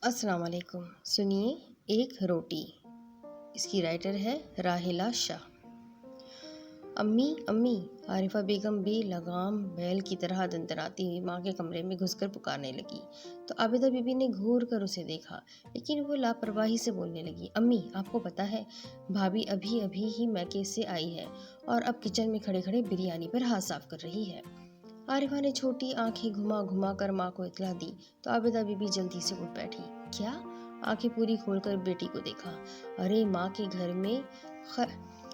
السلام علیکم۔ سنیے ایک روٹی۔ اس کی رائٹر ہے راحیلہ شاہ۔ امی امی، عارفہ بیگم بے لگام بیل کی طرح دندناتی ہوئی ماں کے کمرے میں گھس کر پکارنے لگی تو عابدہ بی بی نے گھور کر اسے دیکھا، لیکن وہ لاپرواہی سے بولنے لگی، امی آپ کو پتہ ہے بھابھی ابھی ابھی ہی میکے سے آئی ہے اور اب کچن میں کھڑے کھڑے بریانی پر ہاتھ صاف کر رہی ہے۔ عارفہ نے چھوٹی آنکھیں گھما گھما کر ماں کو اطلاع دی تو عابدہ بی بی جلدی سے اٹھ بیٹھی۔ کیا؟ آنکھیں پوری کھول کر بیٹی کو دیکھا۔ ارے ماں کے گھر میں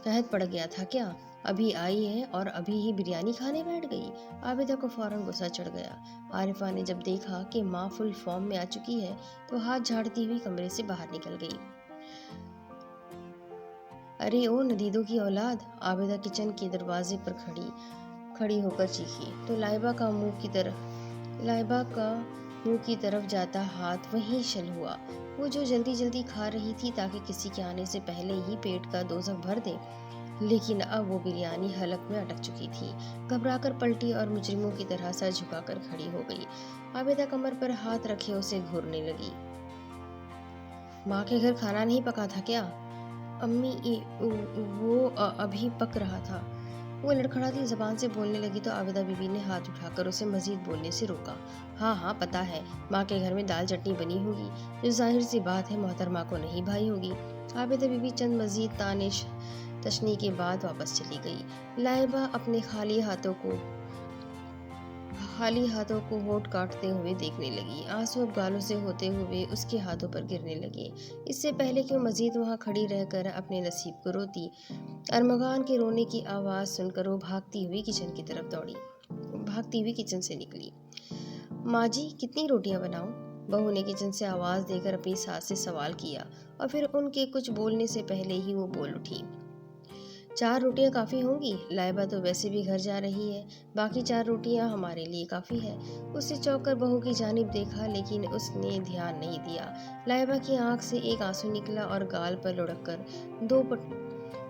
قحط پڑ گیا تھا کیا؟ ابھی آئی ہے اور ابھی ہی بریانی کھانے بیٹھ گئی۔ عابدہ کو فوراً غصہ چڑھ گیا۔ عارفہ نے جب دیکھا کہ ماں فل فارم میں آ چکی ہے تو ہاتھ جھاڑتی ہوئی کمرے سے باہر نکل گئی۔ ارے او ندیدوں کی اولاد! عابدہ کچن کے دروازے پر کھڑی ہو کر چیخی تو لائبہ کا منہ کی طرف جاتا ہاتھ وہیں شل ہوا۔ وہ جو جلدی جلدی کھا رہی تھی تاکہ کسی کے آنے سے پہلے ہی پیٹ کا دوزخ بھر دے، لیکن اب وہ بریانی حلق میں اٹک چکی تھی۔ گھبرا کر پلٹی اور مجرموں کی طرح سر جھکا کر کھڑی ہو گئی۔ عابدہ کمر پر ہاتھ رکھے اسے گھورنے لگی۔ ماں کے گھر کھانا نہیں پکا تھا کیا؟ امی وہ ابھی پک رہا تھا۔ وہ لڑکھڑاتی زبان سے بولنے لگی تو عابدہ بی بی نے ہاتھ اٹھا کر اسے مزید بولنے سے روکا۔ ہاں ہاں پتہ ہے، ماں کے گھر میں دال چٹنی بنی ہوگی جو ظاہر سی بات ہے محترمہ کو نہیں بھائی ہوگی۔ عابدہ بی بی چند مزید تانش تشنی کے بعد واپس چلی گئی۔ لائبہ اپنے خالی ہاتھوں کو ہونٹ کاٹتے ہوئے دیکھنے لگی۔ آنسو اب گالوں سے ہوتے ہوئے اس کے ہاتھوں پر گرنے لگے۔ اس سے پہلے کہ وہ مزید وہاں کھڑی رہ کر اپنے نصیب کو روتی، ارمغان کے رونے کی آواز سن کر وہ بھاگتی ہوئی کچن سے نکلی۔ ماں جی کتنی روٹیاں بناؤں؟ بہو نے کچن سے آواز دے کر اپنی ساس سے سوال کیا اور پھر ان کے کچھ بولنے سے پہلے ہی وہ بول اٹھی۔ 4 روٹیاں کافی ہوں گی، لائبہ تو ویسے بھی گھر جا رہی ہے، باقی 4 روٹیاں ہمارے لیے کافی ہے۔ اس نے چونک کر بہو کی جانب دیکھا لیکن اس نے دھیان نہیں دیا۔ لائبہ کی آنکھ سے ایک آنسو نکلا اور گال پر لڑک کر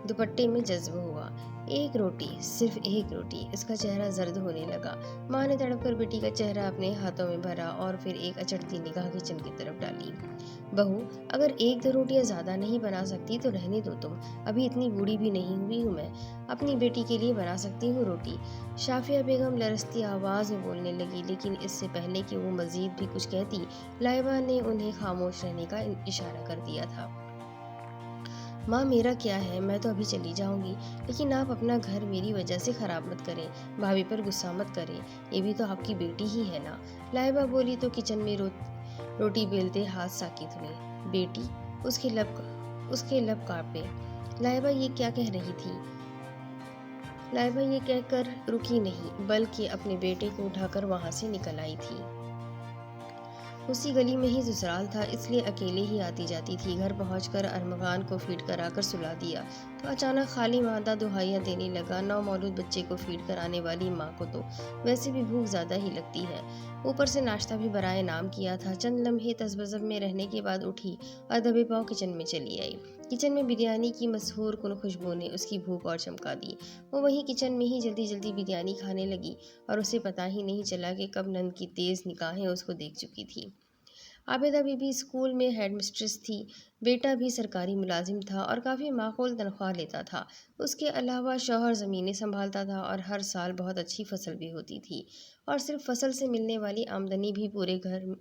دوپٹے میں جذب ہوا۔ ایک روٹی، صرف ایک روٹی! اس کا چہرہ زرد ہونے لگا۔ ماں نے تڑپ کر بیٹی کا چہرہ اپنے ہاتھوں میں بھرا اور پھر ایک اچٹتی نگاہ کچن کی طرف ڈالی۔ بہو اگر 1-2 روٹیاں زیادہ نہیں بنا سکتی تو رہنے دو تم، ابھی اتنی بوڑھی بھی نہیں ہوئی ہوں میں، اپنی بیٹی کے لیے بنا سکتی ہوں روٹی۔ شافیہ بیگم لرزتی آواز میں بولنے لگی لیکن اس سے پہلے کہ وہ مزید بھی کچھ کہتی، لائبہ نے انہیں خاموش رہنے کا اشارہ کر دیا تھا۔ ماں میرا کیا ہے، میں تو ابھی چلی جاؤں گی، لیکن آپ اپنا گھر میری وجہ سے خراب مت کریں، بھابھی پر غصہ مت کریں، یہ بھی تو آپ کی بیٹی ہی ہے نا۔ لائبہ بولی تو کچن میں روٹی بیلتے ہاتھ ساکت ہوئے۔ بیٹی؟ اس کے لب کانپے۔ لائبہ یہ کیا کہہ رہی تھی؟ لائبہ یہ کہہ کر رکی نہیں بلکہ اپنے بیٹے کو اٹھا کر وہاں سے نکل آئی تھی۔ اسی گلی میں ہی سسرال تھا، اس لیے اکیلے ہی آتی جاتی تھی۔ گھر پہنچ کر ارمغان کو فیڈ کرا کر سلا دیا تو اچانک خالی معدہ دہائیاں دینے لگا۔ نومولود بچے کو فیڈ کرانے والی ماں کو تو ویسے بھی بھوک زیادہ ہی لگتی ہے، اوپر سے ناشتہ بھی برائے نام کیا تھا۔ چند لمحے تذبذب میں رہنے کے بعد اٹھی اور دبے پاؤں کچن میں چلی آئی۔ کچن میں بریانی کی مسحور کن خوشبو نے اس کی بھوک اور چمکا دی۔ وہ وہیں کچن میں ہی جلدی جلدی بریانی کھانے لگی اور اسے پتہ ہی نہیں چلا کہ کب نند کی تیز نگاہیں اس کو دیکھ چکی تھی۔ عابدہ بی بی اسکول میں ہیڈ مسٹریس تھی، بیٹا بھی سرکاری ملازم تھا اور کافی معقول تنخواہ لیتا تھا۔ اس کے علاوہ شوہر زمینیں سنبھالتا تھا اور ہر سال بہت اچھی فصل بھی ہوتی تھی اور صرف فصل سے ملنے والی آمدنی بھی پورے گھر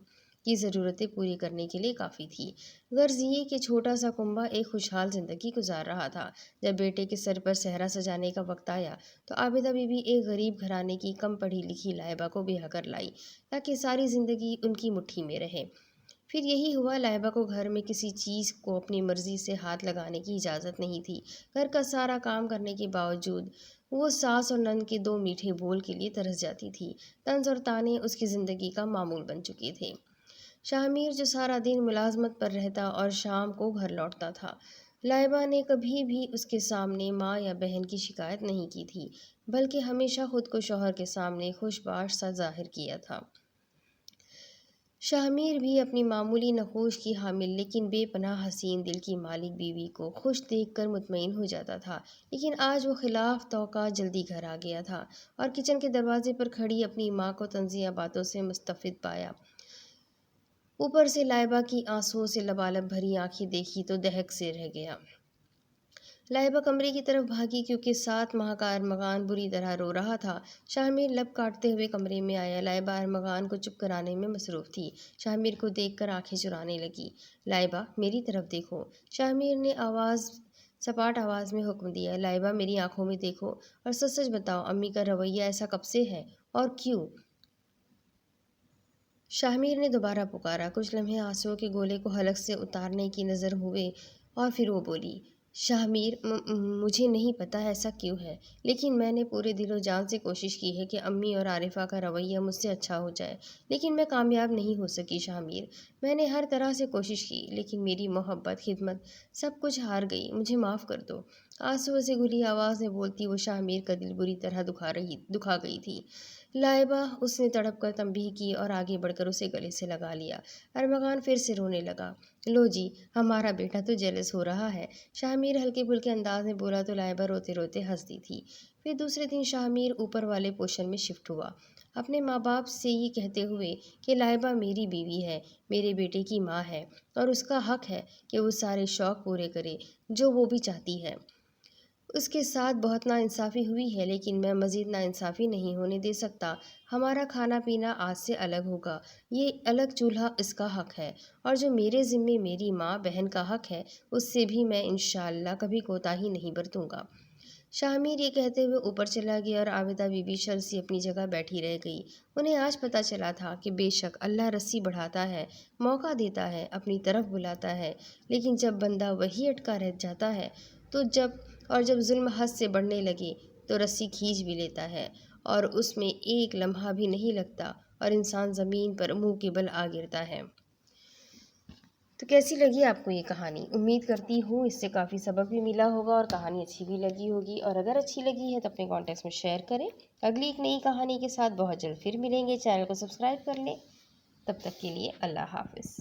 کی ضرورتیں پوری کرنے کے لیے کافی تھی۔ غرض یہ کہ چھوٹا سا کنبہ ایک خوشحال زندگی گزار رہا تھا۔ جب بیٹے کے سر پر صحرا سجانے کا وقت آیا تو عابدہ بی بی ایک غریب گھرانے کی کم پڑھی لکھی لائبہ کو بیاہ کر لائی تاکہ ساری زندگی ان کی مٹھی میں رہے۔ پھر یہی ہوا، لائبہ کو گھر میں کسی چیز کو اپنی مرضی سے ہاتھ لگانے کی اجازت نہیں تھی۔ گھر کا سارا کام کرنے کے باوجود وہ ساس اور نند کے 2 میٹھے بول کے لیے ترس جاتی تھی۔ طنز اور طعنے اس کی زندگی کا معمول بن چکے تھے۔ شاہ میر جو سارا دن ملازمت پر رہتا اور شام کو گھر لوٹتا تھا، لائبہ نے کبھی بھی اس کے سامنے ماں یا بہن کی شکایت نہیں کی تھی، بلکہ ہمیشہ خود کو شوہر کے سامنے خوش باش سا ظاہر کیا تھا۔ شاہ میر بھی اپنی معمولی نقوش کی حامل لیکن بے پناہ حسین دل کی مالک بیوی کو خوش دیکھ کر مطمئن ہو جاتا تھا، لیکن آج وہ خلاف توقع جلدی گھر آ گیا تھا اور کچن کے دروازے پر کھڑی اپنی ماں کو طنزیہ باتوں سے مستفید پایا۔ اوپر سے لائبہ کی آنسوؤں سے لبالب بھری آنکھیں دیکھی تو دہک سے رہ گیا۔ لائبہ کمرے کی طرف بھاگی کیونکہ 7 ماہ کا ارمغان بری طرح رو رہا تھا۔ شاہ لب کاٹتے ہوئے کمرے میں آیا۔ لائبہ ارمغان کو چپ کرانے میں مصروف تھی۔ شاہ کو دیکھ کر آنکھیں چرانے لگی۔ لائبہ میری طرف دیکھو، شاہ نے سپاٹ آواز میں حکم دیا۔ لائبہ میری آنکھوں میں دیکھو اور سچ سچ بتاؤ، امی کا رویہ ایسا کب سے ہے اور کیوں؟ شاہ نے دوبارہ پکارا۔ کچھ لمحے آنسوؤں کے گولے کو حلق سے اتارنے کی نظر ہوئے اور پھر وہ بولی، شاہ مجھے نہیں پتا ایسا کیوں ہے، لیکن میں نے پورے دل و جان سے کوشش کی ہے کہ امی اور عارفہ کا رویہ مجھ سے اچھا ہو جائے، لیکن میں کامیاب نہیں ہو سکی شاہ میں نے ہر طرح سے کوشش کی، لیکن میری محبت، خدمت، سب کچھ ہار گئی، مجھے معاف کر دو۔ آنسوؤں سے گھلی آواز میں بولتی وہ شاہ کا دل بری طرح دکھا گئی تھی۔ لائبہ، اس نے تڑپ کر تنبیہ کی اور آگے بڑھ کر اسے گلے سے لگا لیا۔ ارمغان پھر سے رونے لگا۔ لو جی، ہمارا بیٹا تو جیلس ہو رہا ہے، شاہ ہلکے پھلکے انداز میں بولا تو لائبہ روتے روتے ہنس دی تھی۔ پھر دوسرے دن شاہ اوپر والے پوشن میں شفٹ ہوا، اپنے ماں باپ سے یہ کہتے ہوئے کہ لائبہ میری بیوی ہے، میرے بیٹے کی ماں ہے اور اس کا حق ہے کہ وہ سارے شوق پورے کرے جو وہ بھی چاہتی ہے۔ اس کے ساتھ بہت ناانصافی ہوئی ہے، لیکن میں مزید ناانصافی نہیں ہونے دے سکتا۔ ہمارا کھانا پینا آج سے الگ ہوگا، یہ الگ چولہا اس کا حق ہے، اور جو میرے ذمے میری ماں بہن کا حق ہے اس سے بھی میں انشاءاللہ کبھی کوتاہی نہیں برتوں گا۔ شاہ یہ کہتے ہوئے اوپر چلا گیا اور عابدہ بی بی شرم سی اپنی جگہ بیٹھی رہ گئی۔ انہیں آج پتہ چلا تھا کہ بے شک اللہ رسی بڑھاتا ہے، موقع دیتا ہے، اپنی طرف بلاتا ہے، لیکن جب بندہ وہی اٹکا رہ جاتا ہے تو جب ظلم حد سے بڑھنے لگے تو رسی کھینچ بھی لیتا ہے اور اس میں ایک لمحہ بھی نہیں لگتا اور انسان زمین پر منہ کے بل آ گرتا ہے۔ تو کیسی لگی آپ کو یہ کہانی؟ امید کرتی ہوں اس سے کافی سبق بھی ملا ہوگا اور کہانی اچھی بھی لگی ہوگی، اور اگر اچھی لگی ہے تو اپنے کانٹیکٹس میں شیئر کریں۔ اگلی ایک نئی کہانی کے ساتھ بہت جلد پھر ملیں گے۔ چینل کو سبسکرائب کر لیں۔ تب تک کے لیے اللہ حافظ۔